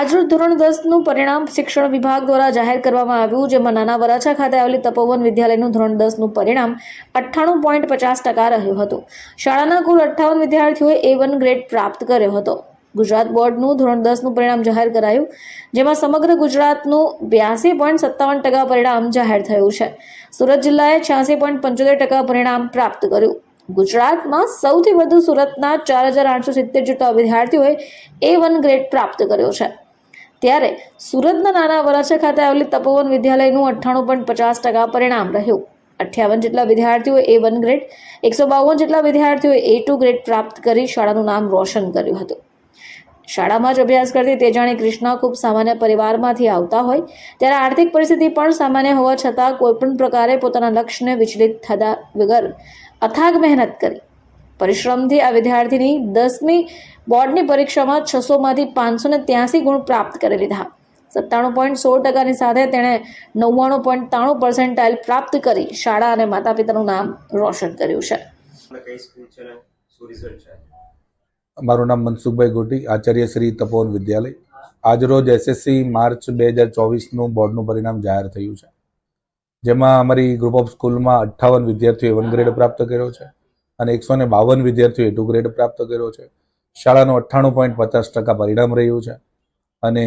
આજરોજ ધોરણ 10નું પરિણામ શિક્ષણ વિભાગ દ્વારા જાહેર કરવામાં આવ્યું, જેમાં નાના વરાછા ખાતે આવેલી તપોવન વિદ્યાલયનું ધોરણ 10નું પરિણામ 98.50% રહ્યું હતું. શાળાના કુલ 58 વિદ્યાર્થીઓએ A1 ગ્રેડ પ્રાપ્ત કર્યો હતો. ગુજરાત બોર્ડનું ધોરણ 10નું પરિણામ જાહેર કરાયું, જેમાં સમગ્ર ગુજરાતનું 82.57% પરિણામ જાહેર થયું છે. સુરત જિલ્લાએ 86.75% પરિણામ પ્રાપ્ત કર્યું. ગુજરાતમાં સૌથી વધુ સુરતના 4870 જેટલા વિદ્યાર્થીઓએ A1 ગ્રેડ પ્રાપ્ત કર્યો છે. ત્યારે સુરતના નાના વરાછા ખાતે આવેલી તપોવન વિદ્યાલયનું 98.50% પરિણામ રહ્યું. 58 જેટલા વિદ્યાર્થીઓએ A1 ગ્રેડ, 152 જેટલા વિદ્યાર્થીઓએ A2 ગ્રેડ પ્રાપ્ત કરી શાળાનું નામ રોશન કર્યું હતું. શાળામાં જ અભ્યાસ કરતી તેજાણી કૃષ્ણા ખૂબ સામાન્ય પરિવારમાંથી આવતા હોય ત્યારે આર્થિક પરિસ્થિતિ પણ સામાન્ય હોવા છતાં કોઈપણ પ્રકારે પોતાના લક્ષ્યને વિચલિત થયા વગર અથાગ મહેનત કરી પરિશ્રમથી આ વિદ્યાર્થીની 10મી બોર્ડની પરીક્ષામાં 600માંથી 583 ગુણ પ્રાપ્ત કરી લીધા. 97.16%ની સાથે તેણે 99.93% પ્રાપ્ત કરી શાળા અને માતા પિતાનું નામ રોશન કર્યું છે. મારું નામ મનસુખભાઈ ગોટી, આચાર્ય શ્રી તપોવન વિદ્યાલય. આજરોજ એસએસસી માર્ચ 2024નું બોર્ડનું પરિણામ જાહેર થયું છે, જેમાં અમારી ગ્રુપ ઓફ સ્કૂલમાં 58 વિદ્યાર્થીઓએ A1 ગ્રેડ પ્રાપ્ત કર્યો છે અને 152 વિદ્યાર્થીઓએ A2 ગ્રેડ પ્રાપ્ત કર્યો છે. શાળાનું 98.50% પરિણામ રહ્યું છે અને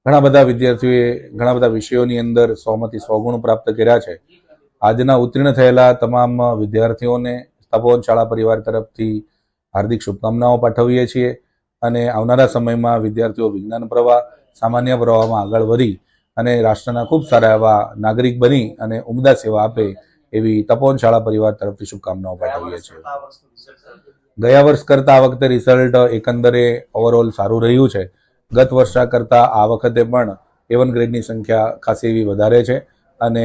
ઘણા બધા વિદ્યાર્થીઓએ ઘણા બધા વિષયોની અંદર 100માંથી 100 ગુણ પ્રાપ્ત કર્યા છે. આજના ઉત્તીર્ણ થયેલા તમામ વિદ્યાર્થીઓને તપોવન શાળા પરિવાર તરફથી હાર્દિક શુભકામનાઓ પાઠવીએ છીએ અને આવનારા સમયમાં વિદ્યાર્થીઓ વિજ્ઞાન પ્રવાહ, સામાન્ય પ્રવાહમાં આગળ વધી અને રાષ્ટ્રના ખૂબ સારા એવા નાગરિક બની અને ઉમદા સેવા આપે એવી તપોવન શાળા પરિવાર તરફથી શુભકામનાઓ પાઠવીએ છીએ. ગયા વર્ષ કરતાં આ વખતે રિઝલ્ટ એકંદરે ઓવરઓલ સારું રહ્યું છે. ગત વર્ષ કરતાં આ વખતે પણ A1 ગ્રેડની સંખ્યા ખાસી એવી વધારે છે અને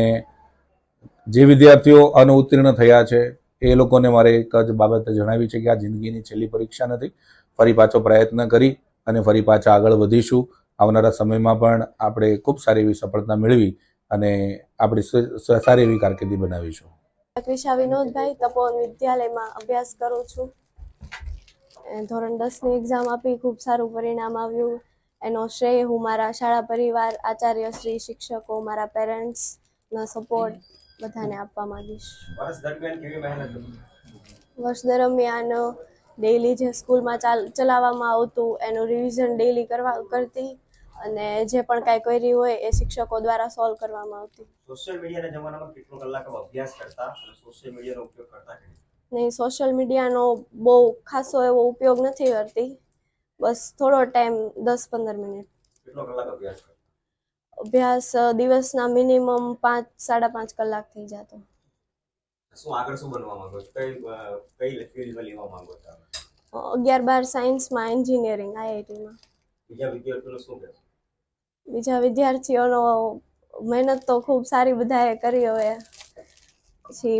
જે વિદ્યાર્થીઓ અનુત્તીર્ણ થયા છે એ લોકોને મારે એક જ બાબત જણાવી છે કે આ જિંદગીની છેલ્લી પરીક્ષા નથી. ફરી પાછો પ્રયત્ન કરી અને ફરી પાછા આગળ વધીશું. આવનારા સમયમાં પણ આપણે ખૂબ સારી એવી સફળતા મેળવી અને આપણી સારી એવી કારકિર્દી બનાવીશું. ક્રિશા વિનોદભાઈ, તપોવન વિદ્યાલયમાં અભ્યાસ કરું છું. ધોરણ 10ની એક્ઝામ આપી, ખૂબ સારું પરિણામ આવ્યું. એનો શ્રેય હું મારા શાળા પરિવાર, આચાર્ય શ્રી, શિક્ષકો, મારા પેરેન્ટ્સના સપોર્ટ બધાને આપવા માંગીશ. વર્ષ દરમિયાન ડેઈલી જે સ્કૂલમાં ચલાવવામાં આવતું એનું રિવિઝન ડેઈલી કરતી અને જે પણ કાંઈ કરી હોય એ શિક્ષકો દ્વારા સોલ્વ કરવામાં આવતી. સોશિયલ મીડિયાના જમાનામાં કેટલો કલાક અભ્યાસ કરતા અને સોશિયલ મીડિયાનો ઉપયોગ કરતા? નહીં, સોશિયલ મીડિયાનો બહુ ખાસો એવો ઉપયોગ નથી કરતી. બસ થોડો ટાઈમ, 10-15 મિનિટ. કેટલો કલાક અભ્યાસ કરતા? અભ્યાસ દિવસના મિનિમમ 5-5.5 કલાક થઈ જતો. શું આગળ શું બનવા માંગો છો? કઈ ફિલ્ડમાં લેવા માંગો છો? 11-12 સાયન્સમાં, એન્જિનિયરિંગ, IITમાં. બીજા વિદ્યાર્થીઓને શું કહેશો? બીજા વિદ્યાર્થીઓનો મહેનત તો ખૂબ સારી બધાએ કરી. હવે પછી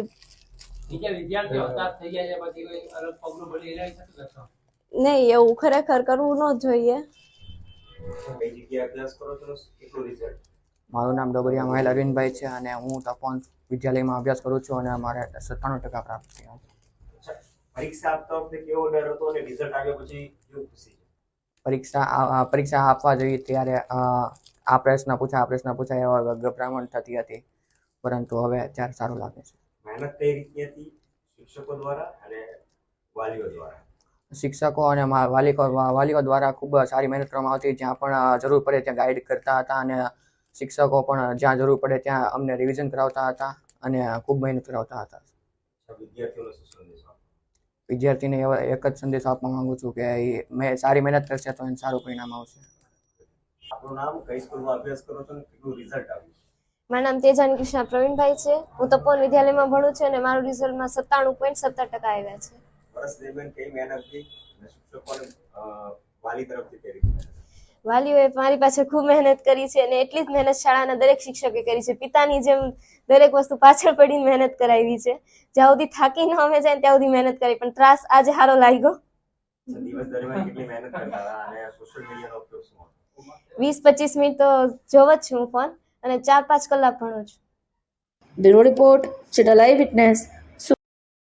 નહીં, એવું ખરેખર કરવું ન જોઈએ. મારું નામ ડોબરિયા મહેલ અરવિંદભાઈ છે અને હું તપોવન વિદ્યાલયમાં અભ્યાસ કરું છું અને મારે 97% પ્રાપ્ત થયા. પરીક્ષા આપતા વખતે કેવો ડર હતો અને રિઝલ્ટ આવ્યા પછી કેવું ખુશી? પરીક્ષા આપવા જઈએ ત્યારે આ પ્રશ્ન પૂછાય એવા ગભરામણ થતી હતી, પરંતુ હવે અત્યારે સારું લાગે છે. મહેનત કઈ રીતની હતી શિક્ષકો દ્વારા અને વાલીઓ દ્વારા? શિક્ષકો અને વાલીઓ દ્વારા ખૂબ સારી મહેનત કરવામાં આવતી. જ્યાં પણ જરૂર પડે ત્યાં ગાઈડ કરતા હતા અને શિક્ષકો પણ જ્યાં જરૂર પડે ત્યાં અમને રિવિઝન કરાવતા હતા અને ખૂબ મહેનત કરાવતા હતા. વિદ્યાર્થીને એક જ સંદેશ આપવા માંગુ છું કે મેં સારી મહેનત કરશે તો એને સારું પરિણામ આવશે. આપનું નામ, કઈ સ્કૂલમાં અભ્યાસ કરો છો અને કેટલું રિઝલ્ટ આવ્યું? મારું નામ તેજાની કૃષ્ણા પ્રવીણભાઈ છે. હું તપોવન વિદ્યાલયમાં ભણું છું અને મારું રિઝલ્ટમાં 97.70% આવ્યા છે. વર્ષ દરમિયાન કઈ મહેનત થઈ અને શિક્ષકોને વાલી તરફથી કરી? વાલીઓએ મારી પાસે ખૂબ મહેનત કરી છે અને એટલી જ મહેનત શાળાના દરેક શિક્ષકે કરી છે. પિતાની જેમ દરેક વસ્તુ પાછળ પડીને મહેનત કરાવી છે. જ્યાં સુધી થાકી ન અમે જાય ત્યાં સુધી મહેનત કરી, પણ ત્રાસ આજે સારો લાગ્યો. દિવસ દરમિયાન કેટલી મહેનત કરતા હતા અને સોશિયલ મીડિયાનો ઉપયોગ શું હતો? 20-25 મિનિટ તો જોવ જ છું ફોન અને 4-5 કલાક ભણું છું. બ્યુરો રિપોર્ટ, ચેનલ આઈ વિટનેસ.